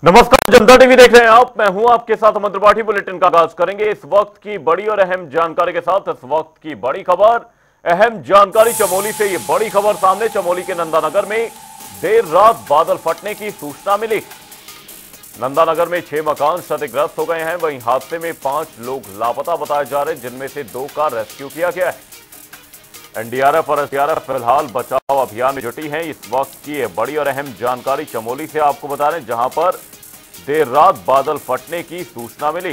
नमस्कार, जनता टीवी देख रहे हैं आप। मैं हूं आपके साथ अमन त्रिपाठी। बुलेटिन का आगाज करेंगे इस वक्त की बड़ी और अहम जानकारी के साथ। इस वक्त की बड़ी खबर, अहम जानकारी चमोली से। ये बड़ी खबर सामने, चमोली के नंदानगर में देर रात बादल फटने की सूचना मिली। नंदानगर में 6 मकान क्षतिग्रस्त हो गए हैं। वहीं हादसे में 5 लोग लापता बताए जा रहे हैं, जिनमें से 2 का रेस्क्यू किया गया है। एनडीआरएफ और एसडीआरएफ फिलहाल बचाव अभियान में जुटी हैं। इस वक्त की ये बड़ी और अहम जानकारी चमोली से आपको बता रहे हैं, जहां पर देर रात बादल फटने की सूचना मिली।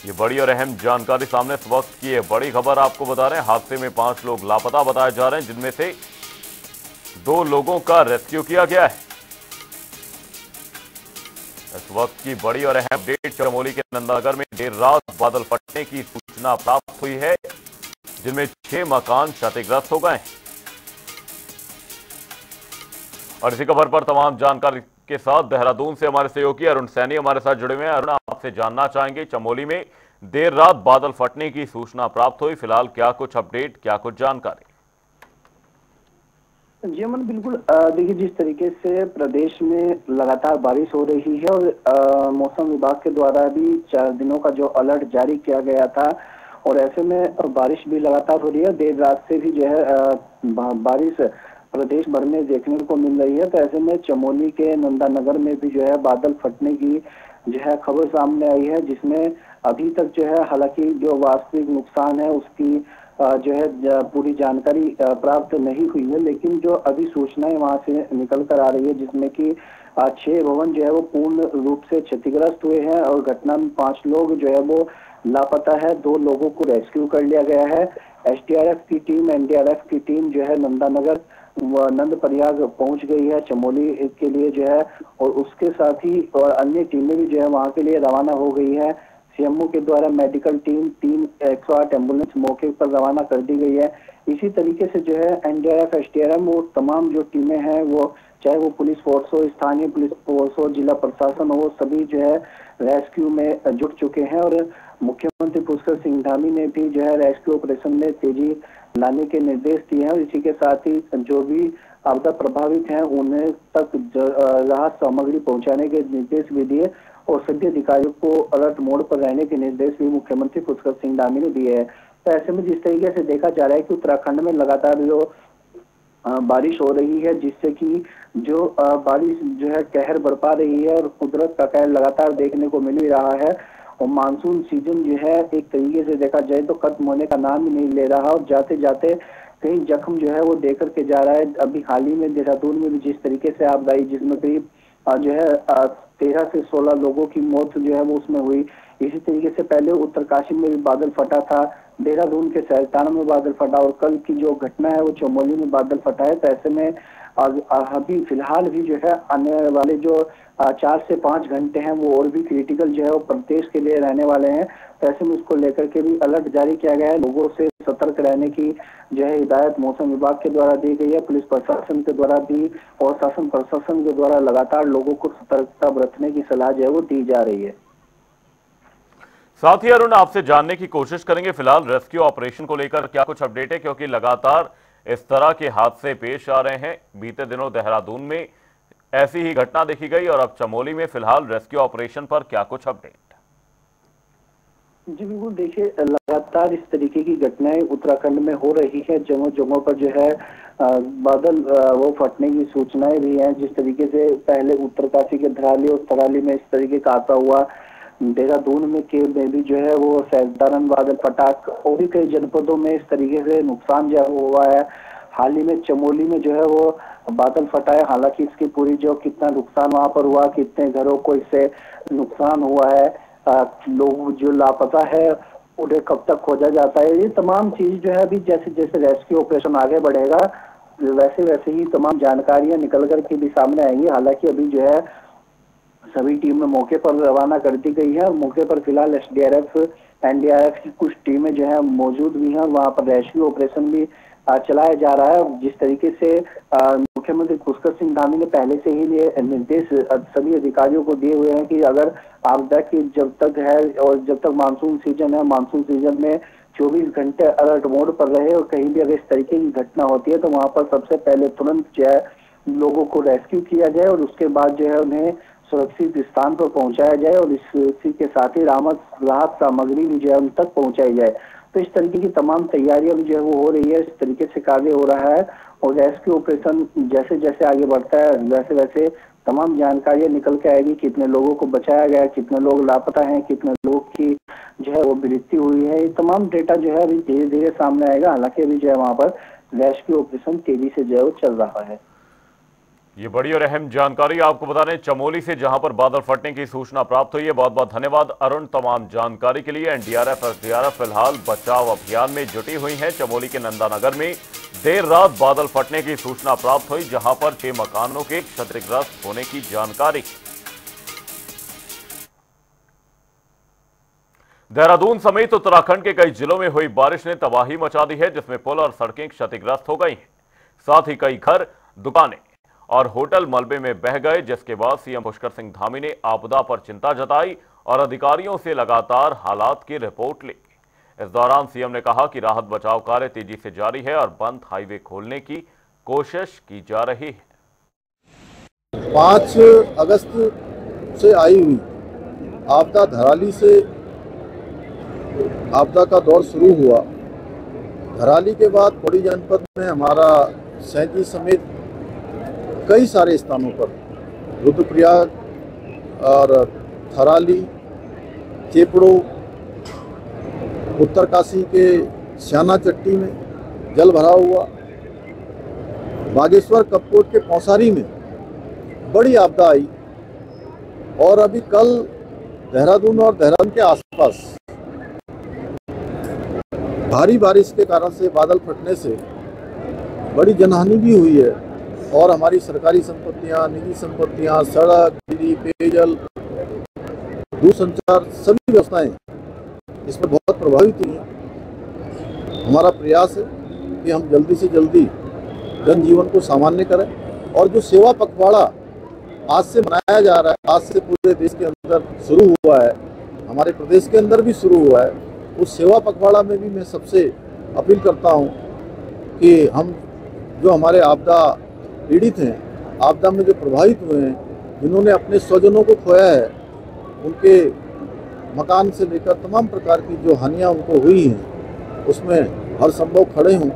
ये बड़ी और अहम जानकारी सामने, इस वक्त की ये बड़ी खबर आपको बता रहे हैं। हादसे में 5 लोग लापता बताए जा रहे हैं, जिनमें से 2 लोगों का रेस्क्यू किया गया है। इस वक्त की बड़ी और अहम अपडेट, चमोली के नंदानगर में देर रात बादल फटने की सूचना प्राप्त हुई है, जिनमें 6 मकान क्षतिग्रस्त हो गए। और इसी खबर पर तमाम जानकारी के साथ देहरादून से हमारे सहयोगी अरुण सैनी हमारे साथ जुड़े हुए हैं। अरुण, आपसे जानना चाहेंगे, चमोली में देर रात बादल फटने की सूचना प्राप्त हुई, फिलहाल क्या कुछ अपडेट, क्या कुछ जानकारी? जी अमन, बिल्कुल। देखिए, जिस तरीके से प्रदेश में लगातार बारिश हो रही है और मौसम विभाग के द्वारा भी 4 दिनों का जो अलर्ट जारी किया गया था, और ऐसे में बारिश भी लगातार हो रही है। देर रात से भी जो है बारिश प्रदेश भर में देखने को मिल रही है। तो ऐसे में चमोली के नंदानगर में भी जो है बादल फटने की जो है खबर सामने आई है, जिसमें अभी तक जो है हालांकि जो वास्तविक नुकसान है उसकी जो है पूरी जानकारी प्राप्त नहीं हुई है, लेकिन जो अभी सूचनाएं वहां से निकल कर आ रही है, जिसमें कि 6 भवन जो है वो पूर्ण रूप से क्षतिग्रस्त हुए हैं और घटना में 5 लोग जो है वो लापता है। 2 लोगों को रेस्क्यू कर लिया गया है। एसडीआरएफ की टीम, एनडीआरएफ की टीम जो है नंदानगर नंद प्रयाग पहुंच गई है चमोली के लिए जो है, और उसके साथ ही और अन्य टीमें भी जो है वहां के लिए रवाना हो गई है। सीएमओ के द्वारा मेडिकल टीम 3 108 एम्बुलेंस मौके पर रवाना कर दी गई है। इसी तरीके से जो है एनडीआरएफ, एसडीआरएफ और तमाम जो टीमें हैं, वो चाहे वो पुलिस फोर्स हो, स्थानीय पुलिस फोर्स हो, जिला प्रशासन हो, सभी जो है रेस्क्यू में जुट चुके हैं। और मुख्यमंत्री पुष्कर सिंह धामी ने भी जो है रेस्क्यू ऑपरेशन में तेजी लाने के निर्देश दिए हैं, और इसी के साथ ही जो भी आपदा प्रभावित हैं उन्हें तक राहत सामग्री पहुंचाने के निर्देश भी दिए, और सभी अधिकारियों को अलर्ट मोड पर रहने के निर्देश भी मुख्यमंत्री पुष्कर सिंह धामी ने दिए हैं। तो ऐसे में जिस तरीके से देखा जा रहा है कि उत्तराखंड में लगातार जो बारिश हो रही है, जिससे कि जो बारिश जो है कहर बरपा रही है और कुदरत का कहर लगातार देखने को मिल ही रहा है, और मानसून सीजन जो है एक तरीके से देखा जाए तो खत्म होने का नाम ही नहीं ले रहा, और जाते जाते कई जख्म जो है वो दे करके जा रहा है। अभी हाल ही में देहरादून में भी जिस तरीके से आपदा आई, जिसमें करीब जो है 13 से 16 लोगों की मौत जो है वो उसमें हुई। इसी तरीके से पहले उत्तरकाशी में भी बादल फटा था, देहरादून के सहरताना में बादल फटा, और कल की जो घटना है वो चमोली में बादल फटा है। तो ऐसे में अभी फिलहाल भी जो है आने वाले जो 4 से 5 घंटे हैं वो और भी क्रिटिकल जो है वो प्रदेश के लिए रहने वाले हैं। तो ऐसे में उसको लेकर के भी अलर्ट जारी किया गया है। लोगों से सतर्क रहने की जो है हिदायत मौसम विभाग के द्वारा दी गई है, पुलिस प्रशासन के द्वारा भी, और शासन प्रशासन के द्वारा लगातार लोगों को सतर्कता बरतने की सलाह जो है वो दी जा रही है। साथ ही अरुण, आपसे जानने की कोशिश करेंगे फिलहाल रेस्क्यू ऑपरेशन को लेकर क्या कुछ अपडेट है, क्योंकि लगातार इस तरह के हादसे पेश आ रहे हैं। बीते दिनों देहरादून में ऐसी ही घटना देखी गई, और अब चमोली में फिलहाल रेस्क्यू ऑपरेशन पर क्या कुछ अपडेट? जी बिल्कुल, देखिए लगातार इस तरीके की घटनाएं उत्तराखंड में हो रही है। जगह जगहों पर जो है बादल वो फटने की सूचनाएं भी हैं। जिस तरीके से पहले उत्तरकाशी के धराली और तराली में इस तरीके का हादसा हुआ, देहरादून में भी जो है वो सहस्त्रधारा बादल फटा, और भी कई जनपदों में इस तरीके से नुकसान जो हुआ है। हाल ही में चमोली में जो है वो बादल फटा है। हालांकि इसकी पूरी जो कितना नुकसान वहां पर हुआ, कितने घरों को इससे नुकसान हुआ है, लोग जो लापता है उन्हें कब तक खोजा जाता है, ये तमाम चीज जो है अभी जैसे जैसे रेस्क्यू ऑपरेशन आगे बढ़ेगा वैसे वैसे ही तमाम जानकारियां निकल कर के भी सामने आएंगी। हालांकि अभी जो है सभी टीमें मौके पर रवाना कर दी गई है, और मौके पर फिलहाल एसडीआरएफ, एनडीआरएफ की कुछ टीमें जो है मौजूद भी हैं, वहां पर रेस्क्यू ऑपरेशन भी चलाया जा रहा है। जिस तरीके से मुख्यमंत्री पुष्कर सिंह धामी ने पहले से ही ये निर्देश सभी अधिकारियों को दिए हुए हैं कि अगर आपदा की जब तक है और जब तक मानसून सीजन है, मानसून सीजन में 24 घंटे अलर्ट मोड पर रहे, और कहीं भी अगर इस तरीके की घटना होती है तो वहां पर सबसे पहले तुरंत जो है लोगों को रेस्क्यू किया जाए और उसके बाद जो है उन्हें सुरक्षित स्थान पर पहुंचाया जाए और इसी के साथ ही राहत सामग्री भी जो है उन तक पहुंचाई जाए। तो इस तरीके की तमाम तैयारियां भी जो है वो हो रही है, इस तरीके से कार्य हो रहा है और रेस्क्यू ऑपरेशन जैसे जैसे आगे बढ़ता है वैसे वैसे तमाम जानकारियां निकल के आएगी, कितने लोगों को बचाया गया, कितने लोग लापता हैं, कितने लोग की जो है वो मृत्यु हुई है, ये तमाम डेटा जो है अभी धीरे धीरे सामने आएगा। हालांकि अभी जो है वहां पर रेस्क्यू ऑपरेशन तेजी से जो है वो चल रहा है। ये बड़ी और अहम जानकारी आपको बता दें चमोली से, जहां पर बादल फटने की सूचना प्राप्त हुई है। बहुत बहुत धन्यवाद अरुण तमाम जानकारी के लिए। एनडीआरएफ एसडीआरएफ फिलहाल बचाव अभियान में जुटी हुई है। चमोली के नंदानगर में देर रात बादल फटने की सूचना प्राप्त हुई, जहां पर 6 मकानों के क्षतिग्रस्त होने की जानकारी। देहरादून समेत उत्तराखंड के कई जिलों में हुई बारिश ने तबाही मचा दी है, जिसमें पुल और सड़कें क्षतिग्रस्त हो गई हैं। साथ ही कई घर, दुकानें और होटल मलबे में बह गए, जिसके बाद सीएम पुष्कर सिंह धामी ने आपदा पर चिंता जताई और अधिकारियों से लगातार हालात की रिपोर्ट ली। इस दौरान सीएम ने कहा कि राहत बचाव कार्य तेजी से जारी है और बंद हाईवे खोलने की कोशिश की जा रही है। 5 अगस्त से आई हुई आपदा धराली से आपदा का दौर शुरू हुआ। धराली के बाद पौड़ी जनपद में हमारा सैंती समेत कई सारे स्थानों पर रुद्रप्रयाग और थराली, चेपड़ो, उत्तरकाशी के श्याना चट्टी में जल भराव हुआ। बागेश्वर कपकोट के पौसारी में बड़ी आपदा आई और अभी कल देहरादून और देहरादून के आसपास भारी बारिश के कारण से बादल फटने से बड़ी जनहानि भी हुई है और हमारी सरकारी संपत्तियां, निजी संपत्तियां, सड़क, बिजली, पेयजल, दूरसंचार सभी व्यवस्थाएं इसमें बहुत प्रभावित हुई हैं। हमारा प्रयास है कि हम जल्दी से जल्दी जनजीवन को सामान्य करें और जो सेवा पखवाड़ा आज से मनाया जा रहा है, आज से पूरे देश के अंदर शुरू हुआ है, हमारे प्रदेश के अंदर भी शुरू हुआ है, उस सेवा पखवाड़ा में भी मैं सबसे अपील करता हूं कि हम जो हमारे आपदा पीड़ित हैं, आपदा में जो प्रभावित हुए हैं, जिन्होंने अपने स्वजनों को खोया है, उनके मकान से लेकर तमाम प्रकार की जो हानियां उनको हुई हैं, उसमें हर संभव खड़े हों,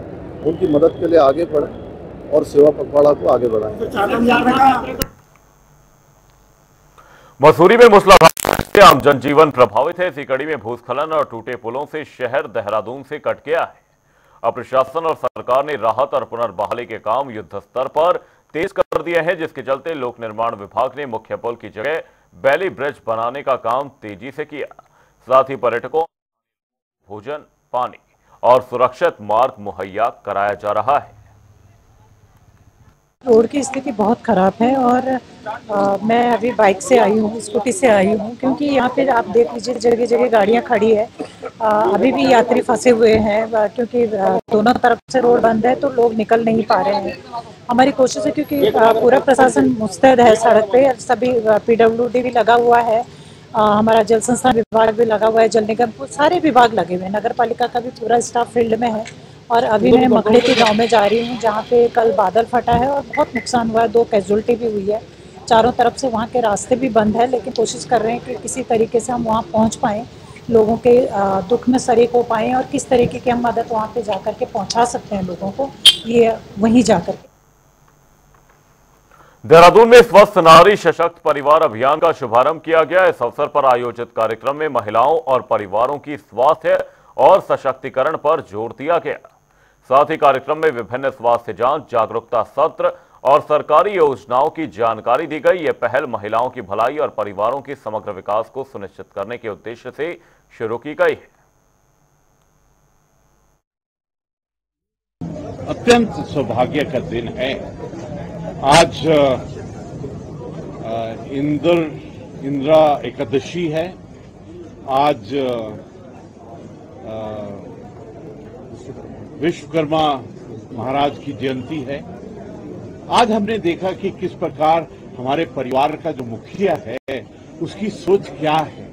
उनकी मदद के लिए आगे बढ़ें और सेवा पखवाड़ा को आगे बढ़ाएं। मसूरी में मूसलाधार से आम जनजीवन प्रभावित है। इसी कड़ी में भूस्खलन और टूटे पुलों से शहर देहरादून से कट गया है। अब प्रशासन और सरकार ने राहत और पुनर्बहाली के काम युद्ध स्तर पर तेज कर दिए हैं, जिसके चलते लोक निर्माण विभाग ने मुख्य पुल की जगह बैली ब्रिज बनाने का काम तेजी से किया। साथ ही पर्यटकों भोजन, पानी और सुरक्षित मार्ग मुहैया कराया जा रहा है। रोड की स्थिति बहुत ख़राब है और मैं अभी बाइक से आई हूँ, स्कूटी से आई हूँ, क्योंकि यहाँ पे आप देख लीजिए जगह जगह गाड़ियाँ खड़ी है। अभी भी यात्री फंसे हुए हैं क्योंकि दोनों तरफ से रोड बंद है तो लोग निकल नहीं पा रहे हैं। हमारी कोशिश है क्योंकि पूरा प्रशासन मुस्तैद है सड़क पे, सभी PWD भी लगा हुआ है, हमारा जल संस्थान विभाग भी लगा हुआ है, जल निगम, सारे विभाग लगे हुए हैं, नगर पालिका का भी पूरा स्टाफ फील्ड में है। और अभी मैं मखड़े के गांव में जा रही हूँ, जहाँ पे कल बादल फटा है और बहुत नुकसान हुआ है, 2 कैजुअल्टी भी हुई है। चारों तरफ से वहाँ के रास्ते भी बंद है, लेकिन कोशिश कर रहे हैं कि किसी तरीके से हम वहाँ पहुँच पाएँ, लोगों के दुख में शरीक हो पाएँ और किस तरीके की हम मदद वहाँ पे जाकर के पहुँचा सकते हैं लोगों को, ये वहीं जाकर के। देहरादून में स्वस्थ नारी सशक्त परिवार अभियान का शुभारंभ किया गया। इस अवसर पर आयोजित कार्यक्रम में महिलाओं और परिवारों की स्वास्थ्य और सशक्तिकरण पर जोर दिया गया। साथ ही कार्यक्रम में विभिन्न स्वास्थ्य जांच, जागरूकता सत्र और सरकारी योजनाओं की जानकारी दी गई। यह पहल महिलाओं की भलाई और परिवारों के समग्र विकास को सुनिश्चित करने के उद्देश्य से शुरू की गई है। अत्यंत सौभाग्य का दिन है। आज इंदिरा एकादशी है। आज विश्वकर्मा महाराज की जयंती है। आज हमने देखा कि किस प्रकार हमारे परिवार का जो मुखिया है उसकी सोच क्या है।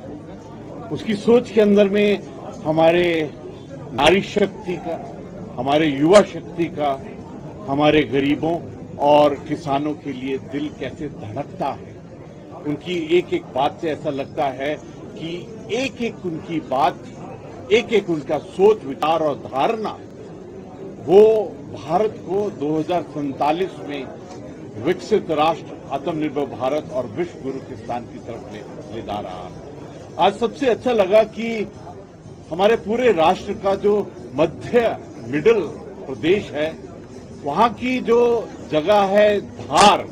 उसकी सोच के अंदर में हमारे नारी शक्ति का, हमारे युवा शक्ति का, हमारे गरीबों और किसानों के लिए दिल कैसे धड़कता है। उनकी एक एक बात से ऐसा लगता है कि एक एक उनकी बात, एक एक उनका सोच विचार और धारणा वो भारत को 2047 में विकसित राष्ट्र, आत्मनिर्भर भारत और विश्व गुरु के स्थान की तरफ ले जा रहा है। आज सबसे अच्छा लगा कि हमारे पूरे राष्ट्र का जो मध्य मिडिल प्रदेश है, वहां की जो जगह है धार,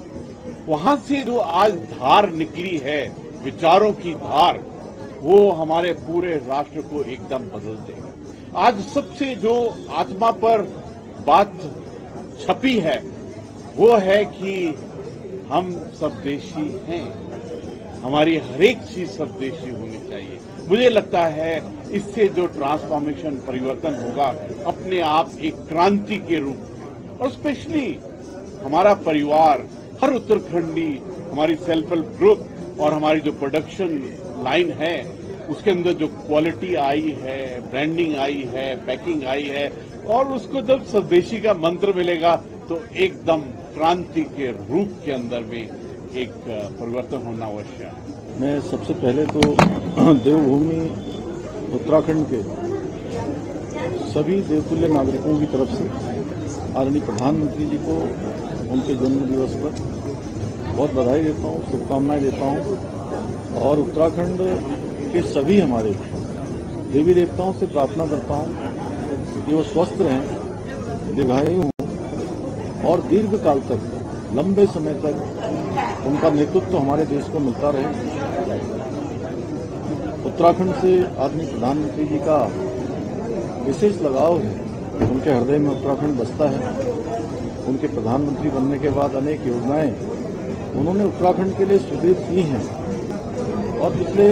वहां से जो आज धार निकली है, विचारों की धार, वो हमारे पूरे राष्ट्र को एकदम बदल देगा। आज सबसे जो आत्मा पर बात छपी है वो है कि हम स्वदेशी हैं, हमारी हर एक चीज स्वदेशी होनी चाहिए। मुझे लगता है इससे जो ट्रांसफॉर्मेशन, परिवर्तन होगा अपने आप एक क्रांति के रूप में, और स्पेशली हमारा परिवार, हर उत्तराखंडी, हमारी सेल्फ हेल्प ग्रुप और हमारी जो प्रोडक्शन लाइन है उसके अंदर जो क्वालिटी आई है, ब्रांडिंग आई है, पैकिंग आई है, और उसको जब स्वदेशी का मंत्र मिलेगा तो एकदम क्रांति के रूप के अंदर में एक परिवर्तन होना आवश्यक है। मैं सबसे पहले तो देवभूमि उत्तराखंड के सभी देवतुल्य नागरिकों की तरफ से आदरणीय प्रधानमंत्री जी को उनके जन्म दिवस पर बहुत बधाई देता हूँ, शुभकामनाएं देता हूँ, और उत्तराखंड के सभी हमारे देवी देवताओं से प्रार्थना करता हूँ कि वो स्वस्थ रहें, दीर्घायु हों और दीर्घ काल तक, लंबे समय तक उनका नेतृत्व हमारे देश को मिलता रहे। उत्तराखंड से आदरणीय प्रधानमंत्री जी का विशेष लगाव है, उनके हृदय में उत्तराखंड बसता है। उनके प्रधानमंत्री बनने के बाद अनेक योजनाएं उन्होंने उत्तराखंड के लिए सुदृढ़ की हैं, और पिछले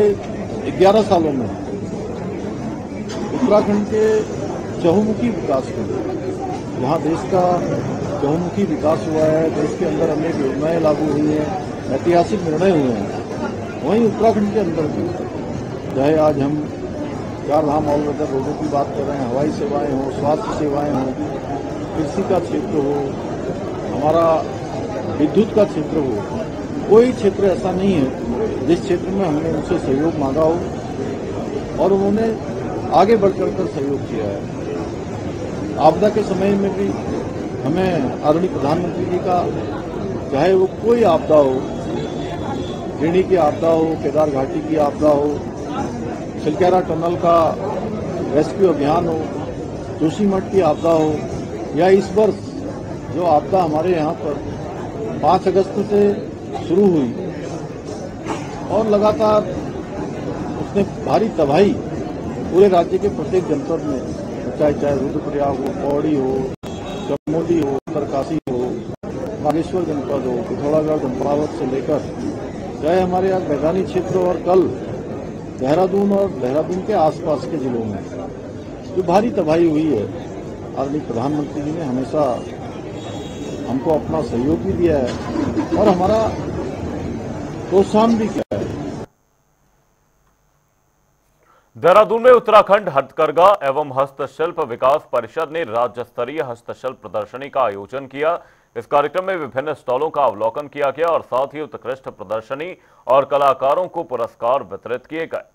11 सालों में उत्तराखंड के चहुमुखी विकास को, जहां देश का चहुमुखी विकास हुआ है, देश के अंदर अनेक योजनाएं लागू हुई हैं, ऐतिहासिक निर्णय हुए हैं, वहीं उत्तराखंड के अंदर भी, चाहे आज हम 4 धाम ऑल वेदर रोडों की बात कर रहे हैं, हवाई सेवाएं हो, स्वास्थ्य सेवाएं हो, कृषि का क्षेत्र हो, हमारा विद्युत का क्षेत्र हो, कोई क्षेत्र ऐसा नहीं है जिस क्षेत्र में हमने उनसे सहयोग मांगा हो और उन्होंने आगे बढ़कर सहयोग किया है। आपदा के समय में भी हमें आदरणीय प्रधानमंत्री जी का, चाहे वो कोई आपदा हो, गिरणी की आपदा हो, केदार घाटी की आपदा हो, चिलकेरा टनल का रेस्क्यू अभियान हो, जोशीमठ की आपदा हो, या इस वर्ष जो आपदा हमारे यहाँ पर 5 अगस्त से शुरू हुई और लगातार उसने भारी तबाही पूरे राज्य के प्रत्येक जनपद में, चाहे रुद्रप्रयाग हो, पौड़ी हो, चमोली हो, उत्तरकाशी हो, बागेश्वर जनपद हो, पिथौरागढ़, चंपावत से लेकर चाहे हमारे यहाँ मैदानी क्षेत्र, और कल देहरादून और देहरादून के आसपास के जिलों में जो भारी तबाही हुई है, आदरणीय प्रधानमंत्री जी ने हमेशा हमको अपना सहयोग भी दिया है और हमारा प्रोत्साहन भी किया है। देहरादून में उत्तराखंड हथकरघा एवं हस्तशिल्प विकास परिषद ने राज्य स्तरीय हस्तशिल्प प्रदर्शनी का आयोजन किया। इस कार्यक्रम में विभिन्न स्टॉलों का अवलोकन किया गया और साथ ही उत्कृष्ट प्रदर्शनी और कलाकारों को पुरस्कार वितरित किए गए।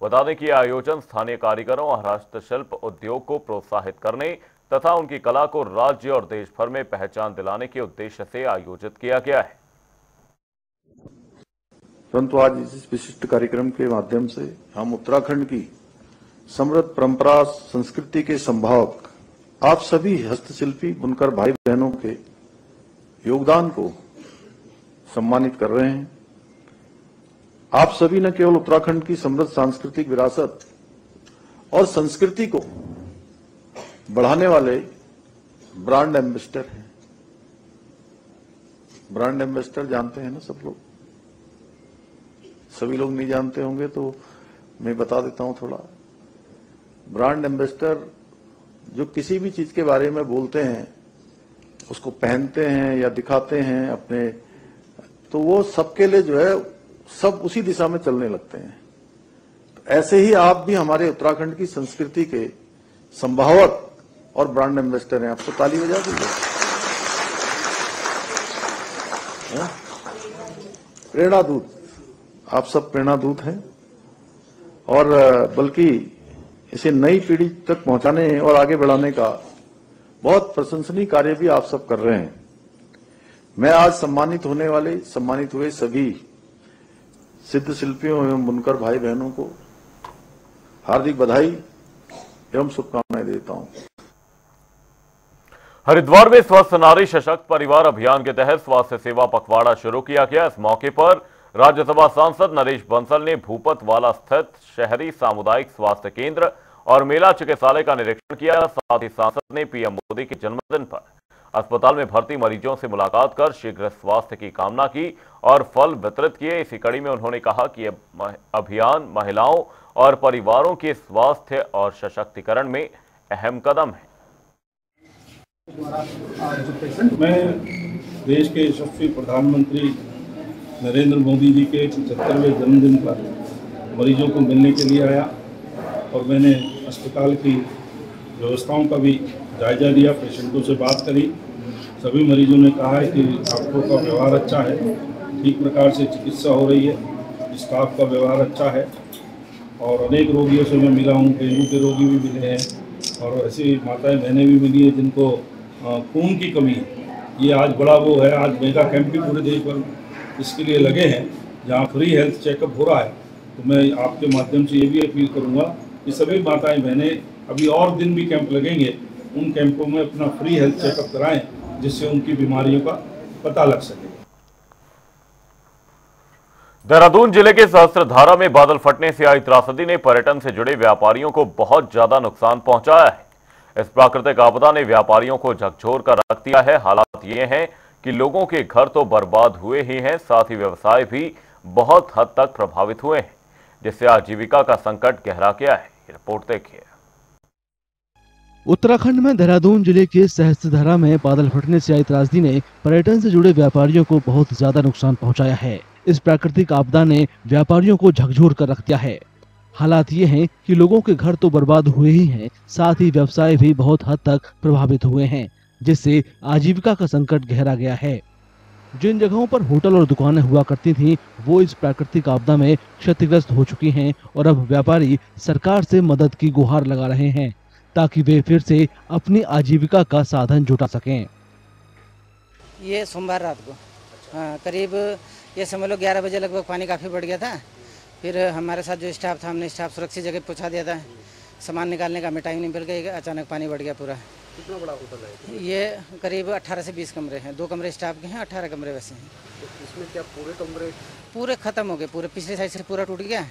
बता दें कि यह आयोजन स्थानीय कारीगरों और हस्तशिल्प उद्योग को प्रोत्साहित करने तथा उनकी कला को राज्य और देश भर में पहचान दिलाने के उद्देश्य से आयोजित किया गया है। परंतु आज इस विशिष्ट कार्यक्रम के माध्यम से हम उत्तराखंड की समृद्ध परंपरा संस्कृति के संभावक आप सभी हस्तशिल्पी बुनकर भाई बहनों के योगदान को सम्मानित कर रहे हैं। आप सभी न केवल उत्तराखंड की समृद्ध सांस्कृतिक विरासत और संस्कृति को बढ़ाने वाले ब्रांड एम्बेसडर हैं। ब्रांड एम्बेसडर जानते हैं ना सब लोग? सभी लोग नहीं जानते होंगे तो मैं बता देता हूं थोड़ा। ब्रांड एम्बेसडर जो किसी भी चीज के बारे में बोलते हैं, उसको पहनते हैं या दिखाते हैं अपने, तो वो सबके लिए जो है सब उसी दिशा में चलने लगते हैं। तो ऐसे ही आप भी हमारे उत्तराखंड की संस्कृति के संभावक और ब्रांड एम्बेसडर हैं। आपको ताली बजा दीजिए। प्रेरणा दूत, आप सब प्रेरणा दूत हैं और बल्कि इसे नई पीढ़ी तक पहुंचाने और आगे बढ़ाने का बहुत प्रशंसनीय कार्य भी आप सब कर रहे हैं। मैं आज सम्मानित हुए सभी सिद्ध शिल्पियों एवं बुनकर भाई बहनों को हार्दिक बधाई एवं शुभकामनाएं देता हूं। हरिद्वार में स्वस्थ नारी सशक्त परिवार अभियान के तहत स्वास्थ्य सेवा पखवाड़ा शुरू किया गया। इस मौके पर राज्यसभा सांसद नरेश बंसल ने भूपतवाला स्थित शहरी सामुदायिक स्वास्थ्य केंद्र और मेला चिकित्सालय का निरीक्षण किया। साथ ही सांसद ने पीएम मोदी के जन्मदिन पर अस्पताल में भर्ती मरीजों से मुलाकात कर शीघ्र स्वास्थ्य की कामना की और फल वितरित किए। इसी कड़ी में उन्होंने कहा कि यह अभियान महिलाओं और परिवारों के स्वास्थ्य और सशक्तिकरण में अहम कदम है। मैं देश के यशस्वी प्रधानमंत्री नरेंद्र मोदी जी के 75वें जन्मदिन पर मरीजों को मिलने के लिए आया और मैंने अस्पताल की व्यवस्थाओं का भी जायजा लिया, पेशेंटों से बात करी। सभी मरीजों ने कहा है कि डॉक्टरों का व्यवहार अच्छा है, ठीक प्रकार से चिकित्सा हो रही है, स्टाफ का व्यवहार अच्छा है और अनेक रोगियों से मैं मिला हूँ। डेंगू के रोगी भी मिले हैं और ऐसी माताएं बहनें भी मिली हैं जिनको खून की कमी है। ये आज बड़ा वो है, आज मेगा कैंप भी पूरे देश भर इसके लिए लगे हैं जहाँ फ्री हेल्थ चेकअप हो रहा है। तो मैं आपके माध्यम से ये भी अपील करूँगा कि सभी माताएं बहनें अभी और दिन भी कैंप लगेंगे, उन कैंपों में अपना फ्री हेल्थ चेकअप कराएं जिससे उनकी बीमारियों का पता लग सके। देहरादून जिले के सहस्त्रधारा में बादल फटने से आई त्रासदी ने पर्यटन से जुड़े व्यापारियों को बहुत ज्यादा नुकसान पहुंचाया है। इस प्राकृतिक आपदा ने व्यापारियों को झकझोर कर रख दिया है। हालात ये हैं कि लोगों के घर तो बर्बाद हुए ही हैं, साथ ही व्यवसाय भी बहुत हद तक प्रभावित हुए हैं, जिससे आजीविका का संकट गहरा गया है। रिपोर्ट देखिए। उत्तराखंड में देहरादून जिले के सहस्त्रधारा में बादल फटने से आई त्रासदी ने पर्यटन से जुड़े व्यापारियों को बहुत ज्यादा नुकसान पहुंचाया है। इस प्राकृतिक आपदा ने व्यापारियों को झकझोर कर रख दिया है। हालात ये हैं कि लोगों के घर तो बर्बाद हुए ही हैं, साथ ही व्यवसाय भी बहुत हद तक प्रभावित हुए हैं, जिससे आजीविका का संकट गहरा गया है। जिन जगहों पर होटल और दुकानें हुआ करती थीं, वो इस प्राकृतिक आपदा में क्षतिग्रस्त हो चुकी हैं और अब व्यापारी सरकार से मदद की गुहार लगा रहे हैं ताकि वे फिर से अपनी आजीविका का साधन जुटा सकें। ये सोमवार रात को करीब ये समझ लो 11 बजे लगभग पानी काफ़ी बढ़ गया था। फिर हमारे साथ जो स्टाफ था, हमने स्टाफ सुरक्षित जगह पहुंचा दिया था। सामान निकालने का हमें टाइम नहीं मिल गया, अचानक पानी बढ़ गया पूरा। कितना बड़ा होटल है? ये करीब 18 से 20 कमरे हैं, 2 कमरे स्टाफ के हैं, 18 कमरे वैसे हैं। तो इसमें क्या पूरे कमरे पूरे ख़त्म हो गए, पूरे पिछले साइड से पूरा टूट गया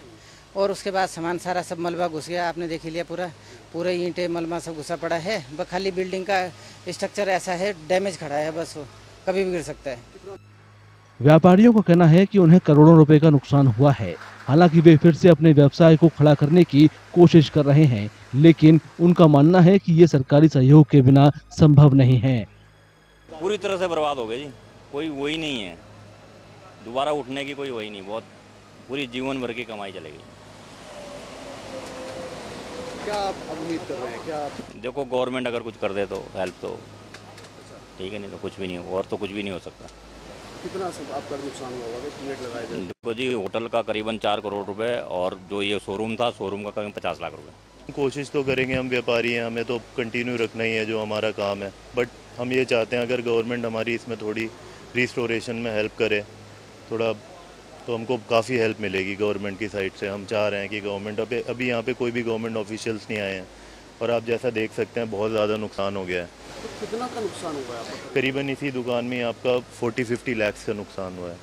और उसके बाद सामान सारा सब मलबा घुस गया। आपने देख ही लिया, पूरे ईंटें मलबा सब घुसा पड़ा है। बस खाली बिल्डिंग का स्ट्रक्चर ऐसा है, डैमेज खड़ा है, बस वो कभी भी गिर सकता है। व्यापारियों का कहना है कि उन्हें करोड़ों रुपए का नुकसान हुआ है। हालांकि वे फिर से अपने व्यवसाय को खड़ा करने की कोशिश कर रहे हैं, लेकिन उनका मानना है कि ये सरकारी सहयोग के बिना संभव नहीं है। पूरी तरह से बर्बाद हो गए जी, कोई वही नहीं है, दोबारा उठने की कोई वही नहीं, बहुत पूरी जीवन भर की कमाई चलेगी। क्या आप उम्मीद कर रहे हैं? क्या देखो गवर्नमेंट अगर कुछ कर दे तो हेल्प तो ठीक है, नहीं तो कुछ भी नहीं हो, और तो कुछ भी नहीं हो सकता। कितना आपका नुकसान हुआ होगा? एस्टिमेट लगाया जाए? देखो जी, होटल का करीबन 4 करोड़ रुपए और जो ये शोरूम था, शोरूम का करीबन 50 लाख रुपए। कोशिश तो करेंगे, हम व्यापारी हैं, हमें तो कंटिन्यू रखना ही है जो हमारा काम है। बट हम ये चाहते हैं अगर गवर्नमेंट हमारी इसमें थोड़ी रिस्टोरेशन में हेल्प करे थोड़ा, तो हमको काफ़ी हेल्प मिलेगी गवर्नमेंट की साइड से। हम चाह रहे हैं कि गवर्नमेंट अभी यहाँ पे कोई भी गवर्नमेंट ऑफिशियल्स नहीं आए हैं और आप जैसा देख सकते हैं बहुत ज़्यादा नुकसान हो गया है। तो कितना का नुकसान हुआ है आपका? करीबन इसी दुकान में आपका 40-50 लाख का नुकसान हुआ है।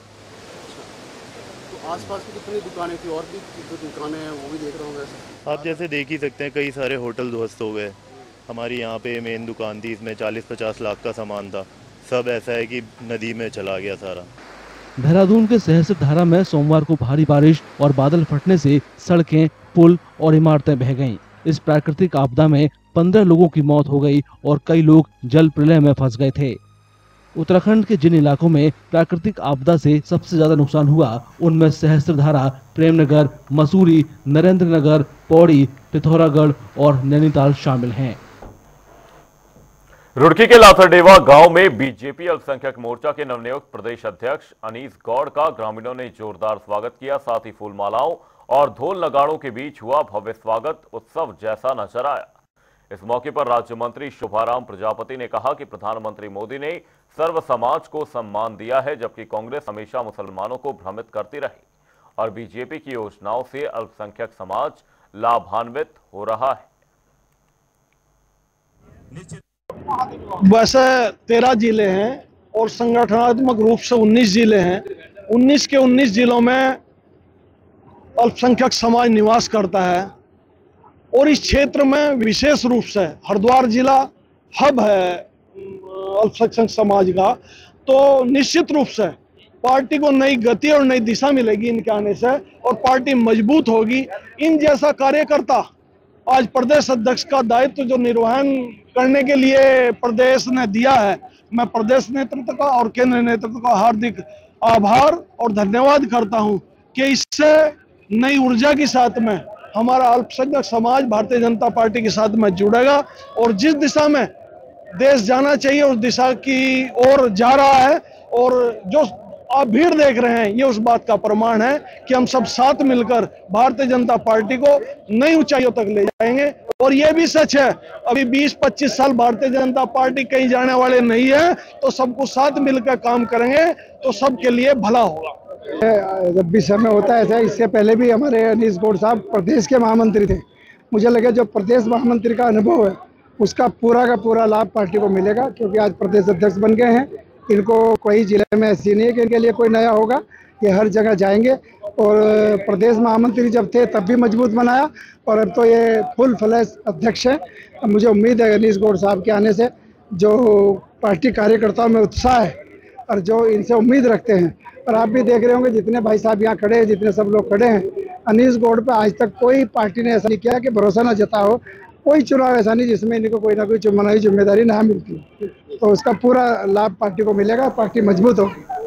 तो आसपास की कितनी दुकानें थी और भी जो दुकानें हैं वो भी देख रहे होंगे? आप जैसे देख ही सकते हैं कई सारे होटल ध्वस्त हो गए। हमारी यहाँ पे मेन दुकान थी, इसमें 40-50 लाख का सामान था, सब ऐसा है कि नदी में चला गया सारा। देहरादून के सहस्त्रधारा में सोमवार को भारी बारिश और बादल फटने से सड़कें, पुल और इमारतें बह गईं। इस प्राकृतिक आपदा में 15 लोगों की मौत हो गई और कई लोग जल प्रलय में फंस गए थे। उत्तराखंड के जिन इलाकों में प्राकृतिक आपदा से सबसे ज्यादा नुकसान हुआ, उनमें सहस्त्रधारा, प्रेमनगर, मसूरी, नरेंद्र नगर, पौड़ी, पिथौरागढ़ और नैनीताल शामिल हैं। रुड़की के लाथरडेवा गांव में बीजेपी अल्पसंख्यक मोर्चा के नवनियुक्त प्रदेश अध्यक्ष अनीस गौड़ का ग्रामीणों ने जोरदार स्वागत किया। साथ ही फूलमालाओं और ढोल नगाड़ों के बीच हुआ भव्य स्वागत उत्सव जैसा नजर आया। इस मौके पर राज्य मंत्री शुभाराम प्रजापति ने कहा कि प्रधानमंत्री मोदी ने सर्व समाज को सम्मान दिया है, जबकि कांग्रेस हमेशा मुसलमानों को भ्रमित करती रही और बीजेपी की योजनाओं से अल्पसंख्यक समाज लाभान्वित हो रहा है। वैसे 13 जिले हैं और संगठनात्मक रूप से 19 जिले हैं। 19 के 19 जिलों में अल्पसंख्यक समाज निवास करता है और इस क्षेत्र में विशेष रूप से हरिद्वार जिला हब है अल्पसंख्यक समाज का। तो निश्चित रूप से पार्टी को नई गति और नई दिशा मिलेगी इनके आने से और पार्टी मजबूत होगी। इन जैसा कार्यकर्ता आज प्रदेश अध्यक्ष का दायित्व जो निर्वहन करने के लिए प्रदेश ने दिया है, मैं प्रदेश नेतृत्व का और केंद्र नेतृत्व का हार्दिक आभार और धन्यवाद करता हूं कि इससे नई ऊर्जा के साथ में हमारा अल्पसंख्यक समाज भारतीय जनता पार्टी के साथ में जुड़ेगा और जिस दिशा में देश जाना चाहिए उस दिशा की ओर जा रहा है। और जो आप भीड़ देख रहे हैं ये उस बात का प्रमाण है कि हम सब साथ मिलकर भारतीय जनता पार्टी को नई ऊंचाइयों तक ले जाएंगे। और ये भी सच है, अभी 20-25 साल भारतीय जनता पार्टी कहीं जाने वाले नहीं है, तो सबको साथ मिलकर काम करेंगे तो सबके लिए भला होगा। जब भी समय होता है ऐसा, इससे पहले भी हमारे अनीस गौड़ साहब प्रदेश के महामंत्री थे। मुझे लगे जो प्रदेश महामंत्री का अनुभव है उसका पूरा का पूरा लाभ पार्टी को मिलेगा, क्योंकि आज प्रदेश अध्यक्ष बन गए हैं। इनको कोई जिले में ऐसी नहीं है कि इनके लिए कोई नया होगा, ये हर जगह जाएंगे। और प्रदेश महामंत्री जब थे तब भी मजबूत बनाया और अब तो ये फुल फ्लैश अध्यक्ष है। मुझे उम्मीद है अनीस गौड़ साहब के आने से जो पार्टी कार्यकर्ताओं में उत्साह है और जो इनसे उम्मीद रखते हैं, और आप भी देख रहे होंगे जितने भाई साहब यहाँ खड़े हैं, जितने सब लोग खड़े हैं, अनीस गौड़ पे आज तक कोई पार्टी ने ऐसा नहीं किया कि भरोसा ना जता हो। कोई चुनाव ऐसा नहीं जिसमें इनको कोई ना कोई चुनावी जिम्मेदारी ना मिलती, तो उसका पूरा लाभ पार्टी को मिलेगा, पार्टी मजबूत होगी।